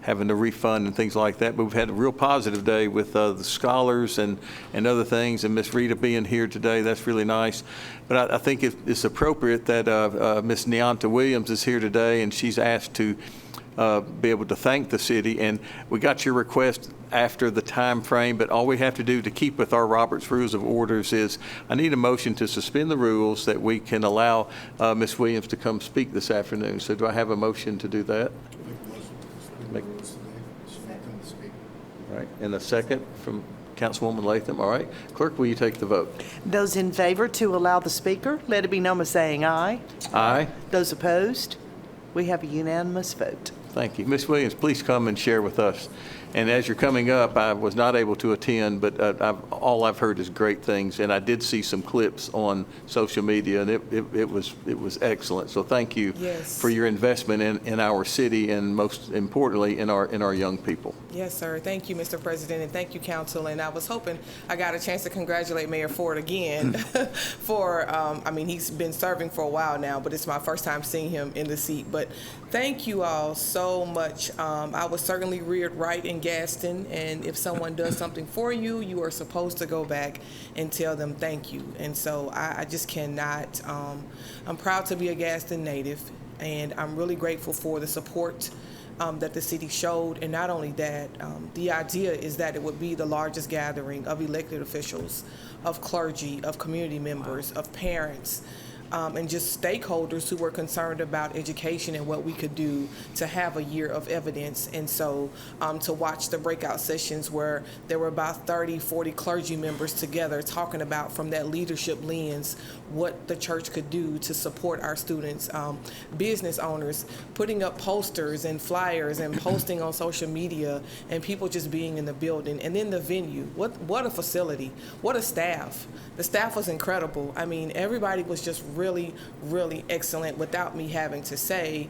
having to refund and things like that. But we've had a real positive day with the scholars and other things, and Miss Rita being here today. That's really nice. But I think it's appropriate that Miss Neonta Williams is here today, and she's asked to be able to thank the city. And we got your request after the time frame, but all we have to do to keep with our Robert's Rules of Orders is I need a motion to suspend the rules that we can allow Ms. Williams to come speak this afternoon. So do I have a motion to do that? Right, and a second from Councilwoman Latham. All right, Clerk, will you take the vote? Those in favor to allow the speaker, let it be known by saying aye. Aye. Those opposed, we have a unanimous vote. Thank you. Ms. Williams, please come and share with us. And as you're coming up, I was not able to attend, but all I've heard is great things. And I did see some clips on social media, and it was excellent. So thank you for your investment in our city, and most importantly, in our young people. Yes, sir. Thank you, Mr. President, and thank you, Council. And I was hoping I got a chance to congratulate Mayor Ford again for, I mean, he's been serving for a while now, but it's my first time seeing him in the seat. But thank you all so much. I was certainly reared right in Gadsden, and if someone does something for you, you are supposed to go back and tell them thank you. And so I just cannot, I'm proud to be a Gadsden native, and I'm really grateful for the support that the city showed. And not only that, the idea is that it would be the largest gathering of elected officials, of clergy, of community members, of parents, and just stakeholders who were concerned about education and what we could do to have a year of evidence. And so to watch the breakout sessions where there were about 30, 40 clergy members together talking about from that leadership lens what the church could do to support our students, business owners putting up posters and flyers and posting on social media, and people just being in the building. And then the venue, what a facility, what a staff. The staff was incredible. I mean, everybody was just really, really excellent without me having to say,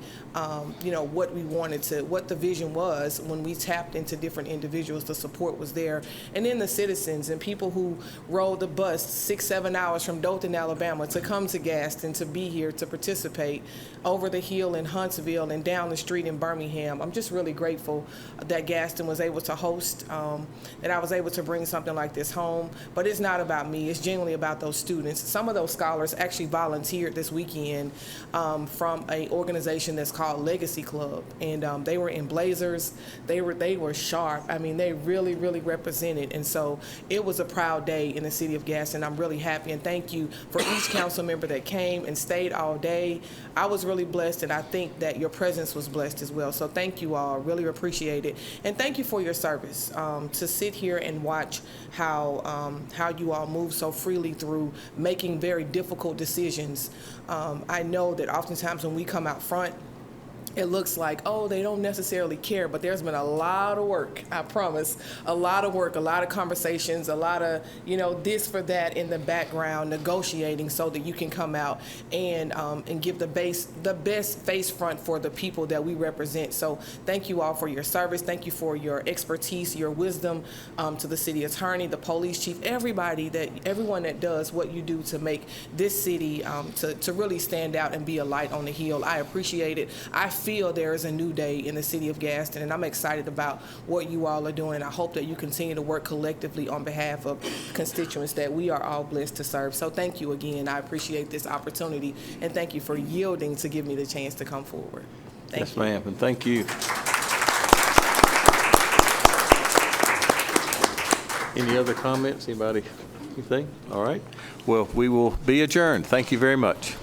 you know, what we wanted to, what the vision was when we tapped into different individuals. The support was there. And then the citizens and people who rode the bus 6-7 hours from Dothan, Alabama to come to Gadsden, to be here, to participate over the hill in Huntsville and down the street in Birmingham. I'm just really grateful that Gadsden was able to host, that I was able to bring something like this home. But it's not about me. It's genuinely about those students. Some of those scholars actually volunteered this weekend from an organization that's called Legacy Club, and they were in blazers. They were sharp. I mean, they really, really represented. And so it was a proud day in the city of Gadsden. I'm really happy, and thank you for each council member that came and stayed all day. I was really blessed, and I think that your presence was blessed as well. So thank you all. Really appreciate it, and thank you for your service. To sit here and watch how you all move so freely through making very difficult decisions. I know that oftentimes when we come out front, it looks like, oh, they don't necessarily care, but there's been a lot of work, I promise, a lot of work, a lot of conversations, a lot of, this for that in the background, negotiating so that you can come out and give the best face front for the people that we represent. So thank you all for your service. Thank you for your expertise, your wisdom, to the city attorney, the police chief, everyone that does what you do to make this city to really stand out and be a light on the hill. I appreciate it. I feel there is a new day in the city of Gadsden, and I'm excited about what you all are doing. I hope that you continue to work collectively on behalf of constituents that we are all blessed to serve. So thank you again. I appreciate this opportunity, and thank you for yielding to give me the chance to come forward. Yes, ma'am, and thank you. Any other comments? Anybody? Anything? All right. Well, we will be adjourned. Thank you very much.